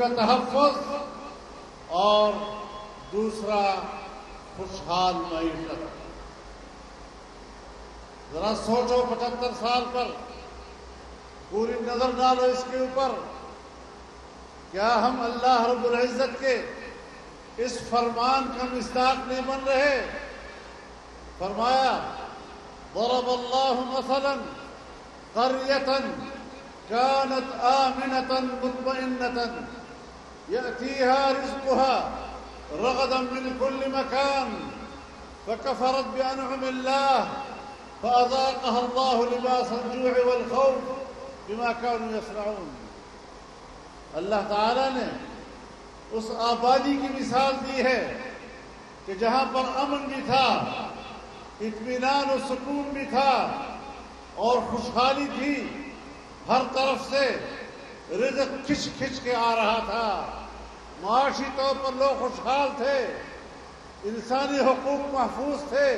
کا تحفظ اور دوسرا خوشحال معیشت۔ ذرا سوچو 75 سال پر پوری نظر ڈالو اس کے اوپر، کیا ہم اللہ رب العزت کے اس فرمان کا مصداق نہیں بن رہے؟ فرمایا ضرب اللہ مثلا قرية كانت آمنة مطمئنة يأتيها رزقها رغدا من كل مكان فكفرت بأنعم الله فأذاقها الله لباس الجوع والخوف بما كانوا يصنعون۔ اللہ تعالیٰ نے اس آبادی کی مثال دی ہے کہ جہاں پر امن بھی تھا، اطمینان و سکون بھی تھا اور خوشحالی تھی، ہر طرف سے رزق کھچ کھچ کے آ رہا تھا، معاشی طور پر لوگ خوشحال تھے، انسانی حقوق محفوظ تھے،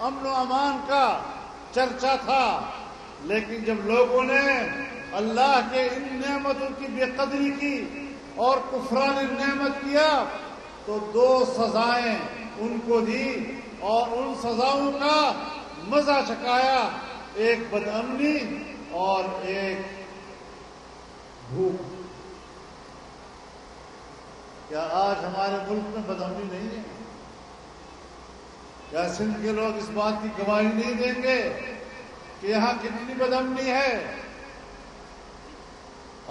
امن و امان کا چرچا تھا۔ لیکن جب لوگوں نے اللہ کے ان نعمتوں کی بے قدری کی اور کفران نعمت کیا تو 2 سزائیں ان کو دی اور ان سزاؤں کا مزہ چکھایا، ایک بدامنی اور ایک بھوک۔ کیا آج ہمارے ملک میں بدامنی نہیں ہے؟ کیا سندھ کے لوگ اس بات کی گواہی نہیں دیں گے کہ یہاں کتنی بدامنی ہے؟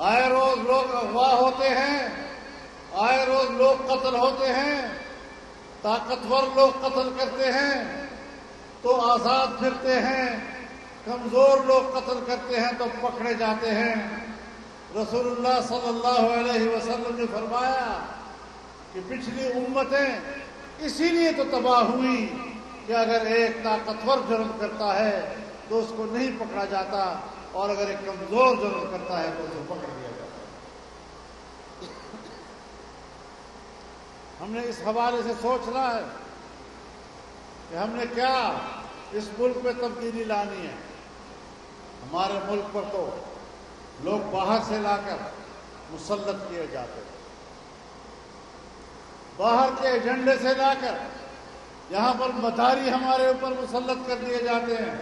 آئے روز لوگ اغوا ہوتے ہیں، آئے روز لوگ قتل ہوتے ہیں، طاقتور لوگ قتل کرتے ہیں تو آزاد پھرتے ہیں، کمزور لوگ قتل کرتے ہیں تو پکڑے جاتے ہیں۔ رسول اللہ صلی اللہ علیہ وسلم نے فرمایا کہ پچھلی امتیں اسی لیے تو تباہ ہوئی کہ اگر ایک طاقتور جرم کرتا ہے تو اس کو نہیں پکڑا جاتا اور اگر ایک کمزور جرم کرتا ہے تو اسے پکڑ لیا جاتا ہے۔ ہم نے اس حوالے سے سوچنا ہے کہ ہم نے کیا اس ملک میں تبدیلی لانی ہے۔ ہمارے ملک پر تو لوگ باہر سے لا کر مسلط کیے جاتے ہیں، باہر کے ایجنڈے سے لا کر یہاں پر مداری ہمارے اوپر مسلط کر دیے جاتے ہیں،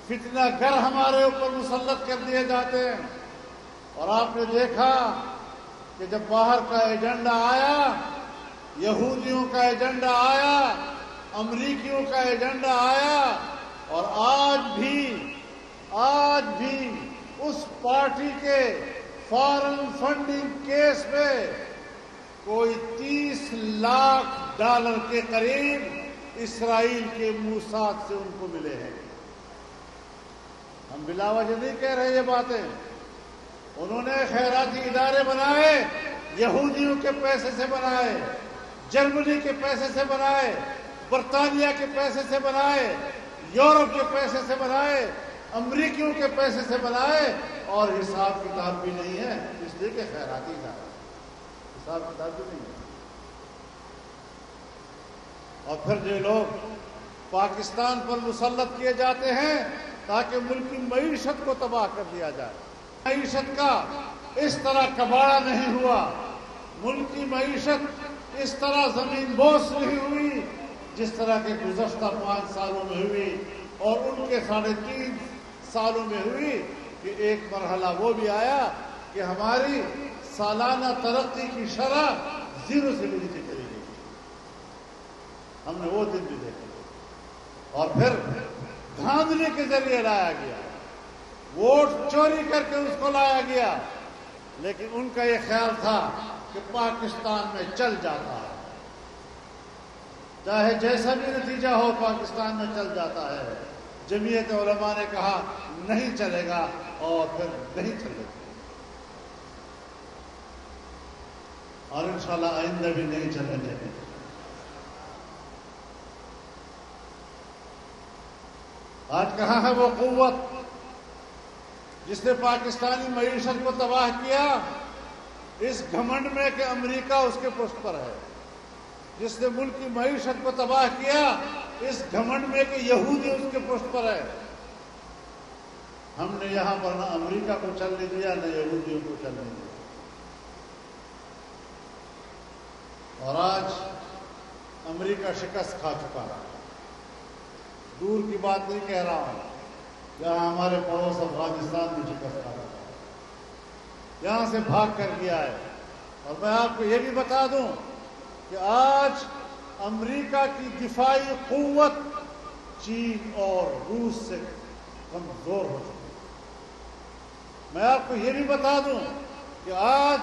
فتنہ گر ہمارے اوپر مسلط کر دیے جاتے ہیں۔ اور آپ نے دیکھا کہ جب باہر کا ایجنڈا آیا، یہودیوں کا ایجنڈا آیا، امریکیوں کا ایجنڈا آیا، اور آج بھی اس پارٹی کے فارن فنڈنگ کیس میں کوئی $30 لاکھ کے قریب اسرائیل کے موساد سے ان کو ملے ہیں۔ ہم بلا وجہ نہیں کہہ رہے یہ باتیں، انہوں نے خیراتی ادارے بنائے، یہودیوں کے پیسے سے بنائے، جرمنی کے پیسے سے بنائے، برطانیہ کے پیسے سے بنائے، یورپ کے پیسے سے بنائے، امریکیوں کے پیسے سے بنائے، اور حساب کتاب بھی نہیں ہے، اس لیے کہ خیراتی ادارہ، حساب کتاب بھی نہیں ہے۔ اور پھر جو لوگ پاکستان پر مسلط کیے جاتے ہیں تاکہ ملک کی معیشت کو تباہ کر دیا جائے۔ معیشت کا اس طرح کباڑہ نہیں ہوا، ملک کی معیشت اس طرح زمین بوس نہیں ہوئی جس طرح کے گزشتہ 5 سالوں میں ہوئی، اور ان کے 3.5 سالوں میں ہوئی کہ ایک مرحلہ وہ بھی آیا کہ ہماری سالانہ ترقی کی شرح 0 سے بھی نیچے چلی گئی۔ ہم نے وہ دن بھی دیکھے، اور پھر دھاندلی کے ذریعے لایا گیا، ووٹ چوری کر کے اس کو لایا گیا، لیکن ان کا یہ خیال تھا کہ پاکستان میں چل جاتا ہے، چاہے جیسا بھی نتیجہ ہو پاکستان میں چل جاتا ہے۔ جمعیت علماء نے کہا نہیں چلے گا، اور پھر نہیں چلے گا، اور انشاءاللہ آئندہ بھی نہیں چلنے دیں گے۔ آج کہاں ہے وہ قوت جس نے پاکستانی معیشت کو تباہ کیا؟ اس گھمنڈ میں کہ امریکہ اس کے پشت پر ہے۔ جس نے ملک کی معیشت کو تباہ کیا اس گھمنڈ میں کہ یہودی اس کے پشت پر ہے۔ ہم نے یہاں پر نہ امریکہ کو چلنے دیا نہ یہودیوں کو چلنے دیا۔ اور آج امریکہ شکست کھا چکا ہے. دور کی بات نہیں کہہ رہا ہوں، جہاں ہمارے پڑوس افغانستان میں شکست کھا چکا ہے، یہاں سے بھاگ کر گیا ہے. اور میں آپ کو یہ بھی بتا دوں کہ آج امریکہ کی دفاعی قوت چین اور روس سے کمزور ہو چکی ہے. میں آپ کو یہ بھی بتا دوں کہ آج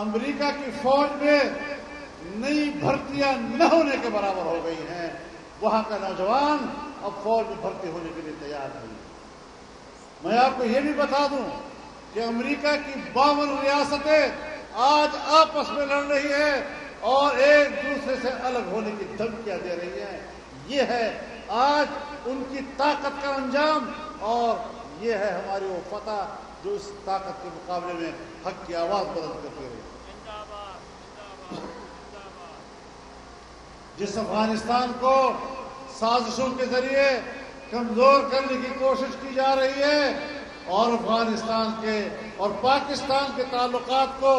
امریکہ کی فوج میں نئی بھرتیاں نہ ہونے کے برابر ہو گئی ہیں. وہاں کا نوجوان اب فوج میں بھرتی ہونے کے لیے تیار نہیں. میں آپ کو یہ بھی بتا دوں کہ امریکہ کی 52 ریاستیں آج آپس میں لڑ رہی ہیں اور ایک دوسرے سے الگ ہونے کی دھمکیاں دے رہی ہیں. یہ ہے آج ان کی طاقت کا انجام، اور یہ ہے ہماری وہ فتح جو اس طاقت کے مقابلے میں حق کی آواز بلند کرتی رہی. جس افغانستان کو سازشوں کے ذریعے کمزور کرنے کی کوشش کی جا رہی ہے اور افغانستان کے اور پاکستان کے تعلقات کو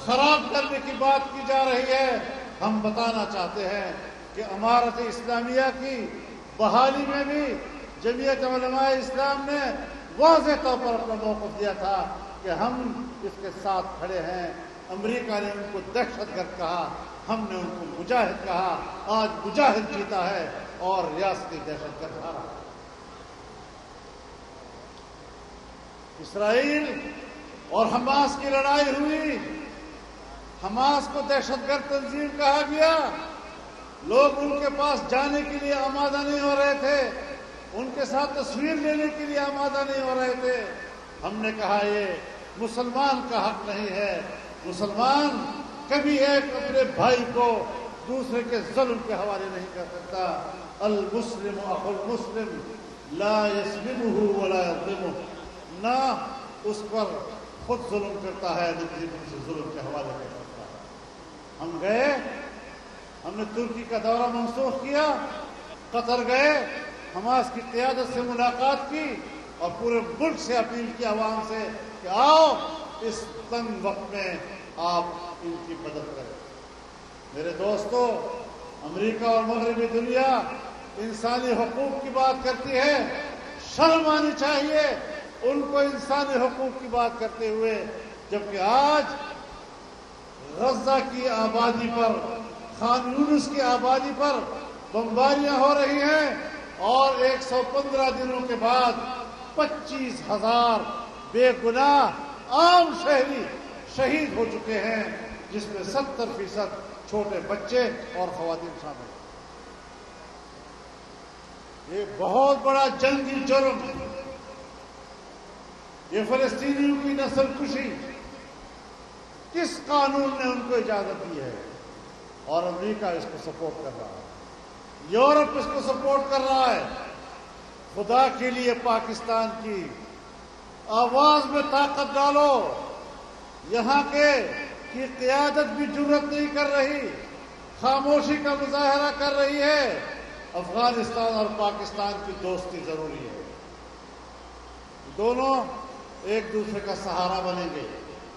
خراب کرنے کی بات کی جا رہی ہے، ہم بتانا چاہتے ہیں کہ امارت اسلامیہ کی بحالی میں بھی جمعیت علماء اسلام نے واضح طور پر اپنا موقف دیا تھا کہ ہم اس کے ساتھ کھڑے ہیں. امریکہ نے ان کو دہشت گرد کہا، ہم نے ان کو مجاہد کہا. آج مجاہد جیتا ہے اور ریاستی دہشت گرد ہارا. اسرائیل اور حماس کی لڑائی ہوئی، حماس کو دہشت گرد تنظیم کہا گیا. لوگ ان کے پاس جانے کے لیے آمادہ نہیں ہو رہے تھے، ان کے ساتھ تصویر لینے کے لیے آمادہ نہیں ہو رہے تھے. ہم نے کہا یہ مسلمان کا حق نہیں ہے. مسلمان کبھی ایک اپنے بھائی کو دوسرے کے ظلم کے حوالے نہیں کر سکتا. المسلم اخو المسلم لا یظلمہ ولا یظلمہ، نہ اس پر خود ظلم کرتا ہے نہ کسی دوسرے ظلم کے حوالے کر سکتا ہے. ہم گئے، ہم نے ترکی کا دورہ منسوخ کیا، قطر گئے، حماس کی قیادت سے ملاقات کی اور پورے ملک سے اپیل کی عوام سے کہ آؤ اس تنگ وقت میں آپ ان کی مدد کریں. میرے دوستو، امریکہ اور مغربی دنیا انسانی حقوق کی بات کرتی ہے، شرم آنی چاہیے ان کو انسانی حقوق کی بات کرتے ہوئے، جبکہ آج غزہ کی آبادی پر، خان یونس کی آبادی پر بمباریاں ہو رہی ہیں اور 115 دنوں کے بعد 25,000 بے گناہ عام شہری شہید ہو چکے ہیں، جس میں 70% چھوٹے بچے اور خواتین شامل ہیں. یہ بہت بڑا جنگی جرم، یہ فلسطینیوں کی نسل کشی کس قانون نے ان کو اجازت دی ہے؟ اور امریکہ اس کو سپورٹ کر رہا ہے، یورپ اس کو سپورٹ کر رہا ہے. خدا کے لیے پاکستان کی آواز میں طاقت ڈالو. یہاں کی قیادت بھی جرأت نہیں کر رہی، خاموشی کا مظاہرہ کر رہی ہے. افغانستان اور پاکستان کی دوستی ضروری ہے. دونوں ایک دوسرے کا سہارا بنیں گے،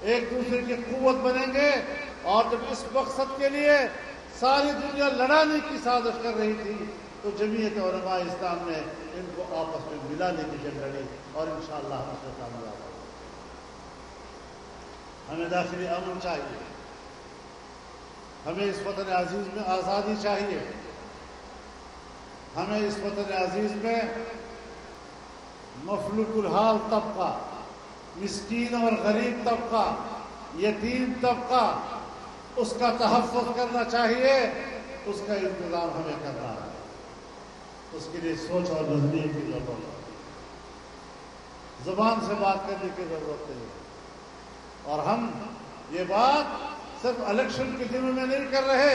ایک دوسرے کی قوت بنیں گے. اور جب اس مقصد کے لیے ساری دنیا لڑانے کی سازش کر رہی تھی تو جمعیت علماء اسلام نے ان کو آپس میں ملانے کی جنگ لڑی اور انشاءاللہ ہم اس میں کامیاب ہوں. ہمیں داخلی امن چاہیے، ہمیں اس وطن عزیز میں آزادی چاہیے، ہمیں اس وطن عزیز میں مفلوک الحال طبقہ، مسکین اور غریب طبقہ، یتیم طبقہ، اس کا تحفظ کرنا چاہیے. اس کا انتظام ہمیں کرنا ہے. اس کے لیے سوچ اور نظریے کی ضرورت ہے، زبان سے بات کرنے کی ضرورت ہے. اور ہم یہ بات صرف الیکشن کے دنوں میں نہیں کر رہے،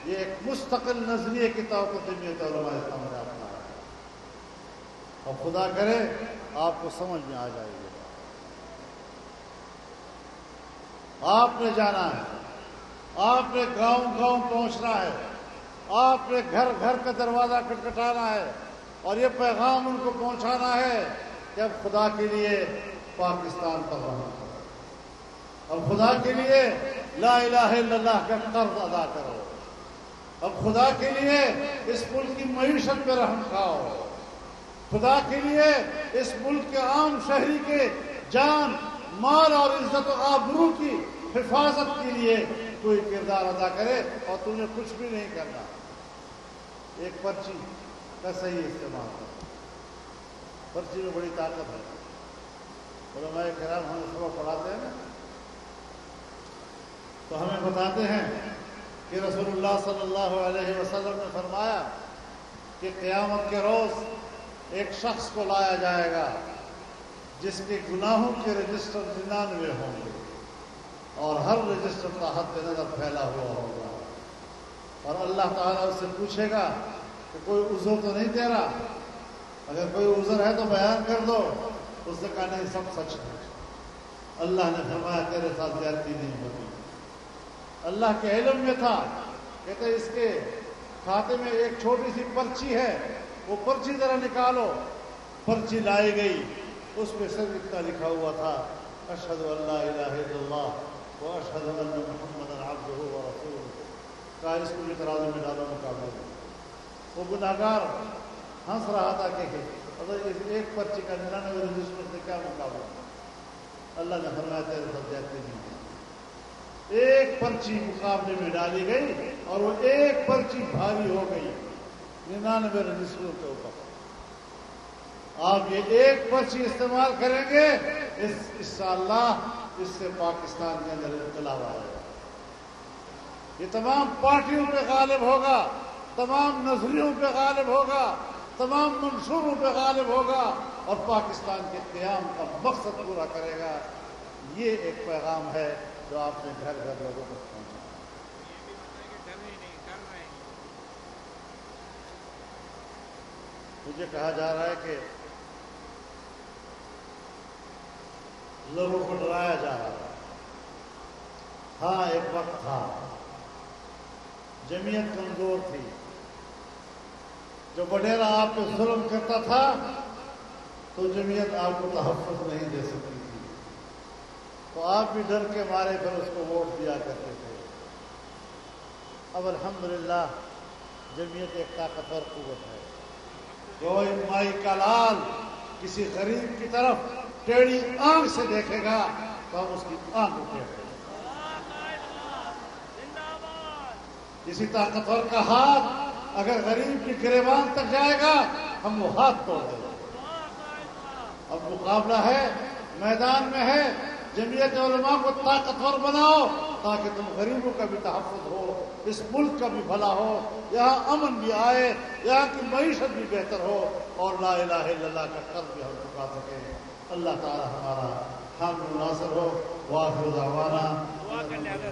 یہ ایک مستقل نظریے کی طور پر جمعیت علماء اسلام نے اپنا ہے. اور خدا کرے آپ کو سمجھ میں آ جائے گی. آپ نے جانا ہے، آپ نے گاؤں گاؤں پہنچنا ہے، آپ نے گھر گھر کا دروازہ کھٹکھٹانا ہے اور یہ پیغام ان کو پہنچانا ہے کہ اب خدا کے لیے پاکستان پر رحم کرو، اب خدا کے لیے لا الہ الا اللہ کا قرض ادا کرو. اب خدا کے لیے اس ملک کی معیشت پہ رحم کھاؤ، خدا کے لیے اس ملک کے عام شہری کے جان مال اور عزت و آبرو کی حفاظت کے لیے کوئی کردار ادا کرے، اور تمہیں کچھ بھی نہیں کرنا، ایک پرچی کا صحیح استعمال کرو۔ پرچی میں بڑی طاقت ہے۔ علماء کرام ہمیں سبق پڑھاتے ہیں نا، تو ہمیں بتاتے ہیں کہ رسول اللہ صلی اللہ علیہ وسلم نے فرمایا کہ قیامت کے روز ایک شخص کو لایا جائے گا جس کے گناہوں کے رجسٹر 99 ہوں گے، اور ہر رجسٹر کا حد نظر پھیلا ہوا ہوگا، اور اللہ تعالیٰ اس سے پوچھے گا کہ کوئی عذر تو نہیں تیرا؟ اگر کوئی عذر ہے تو بیان کر دو۔ اس نے کہا نہیں، سب سچ ہے۔ اللہ نے فرمایا تیرے ساتھ زیادتی نہیں ہوتی۔ اللہ کے علم میں تھا، کہتے اس کے کھاتے میں ایک چھوٹی سی پرچی ہے، وہ پرچی ذرا نکالو۔ پرچی لائی گئی، اس پہ صرف اتنا لکھا ہوا تھا، اشہد ان لا الہ الا اللہ و اشہد ان محمدا عبدہ و رسولہ۔ کہا اس کو بھی ترازو میں ڈالو مقابلے میں۔ وہ گناہگار ہنس رہا تھا کہ ایک پرچی کا 99 رجسٹر سے کیا مقابلہ؟ اللہ نے فرمایا تیرے ساتھ زیادتی نہیں ہے۔ ایک پرچی مقابلے میں ڈالی گئی اور وہ ایک پرچی بھاری ہو گئی 99 رجسٹروں کے اوپر۔ آپ یہ ایک پرچی استعمال کریں گے، انشاءاللہ اس سے پاکستان کے اندر انقلاب آئے گا۔ یہ تمام پارٹیوں پہ غالب ہوگا، تمام نظریوں پہ غالب ہوگا، تمام منصوروں پہ غالب ہوگا، اور پاکستان کے قیام کا مقصد پورا کرے گا۔ یہ ایک پیغام ہے جو آپ نے گھر گھر لوگوں کو پہنچایا۔ مجھے کہا جا رہا ہے کہ لوگوں کو ڈرایا جا رہا ہے۔ ہاں، ایک وقت تھا جمعیت کمزور تھی، جو وڈیرا آپ پہ ظلم کرتا تھا تو جمعیت آپ کو تحفظ نہیں دے سکتی تھی، تو آپ بھی ڈر کے مارے پھر اس کو ووٹ دیا کرتے تھے۔ اب الحمدللہ جمعیت ایک طاقتور قوت ہے۔ کوئی مائی کا لال کسی غریب کی طرف ٹیڑھی آنکھ سے دیکھے گا تو ہم اس کی آنکھ اٹھائیں گے۔ کسی طاقتور کا ہاتھ اگر غریب کی گریبان تک جائے گا ہم وہ ہاتھ توڑ دیں گے۔ اب مقابلہ ہے، میدان میں ہے، جمعیت علماء کو طاقتور بناؤ تاکہ تم غریبوں کا بھی تحفظ ہو، اس ملک کا بھی بھلا ہو، یہاں امن بھی آئے، یہاں کی معیشت بھی بہتر ہو، اور لا الہ الا اللہ کا قرض بھی ہم چکا سکیں۔ اللہ تعالی ہمارا حامی و ناصر ہو۔ وآخر دعوانا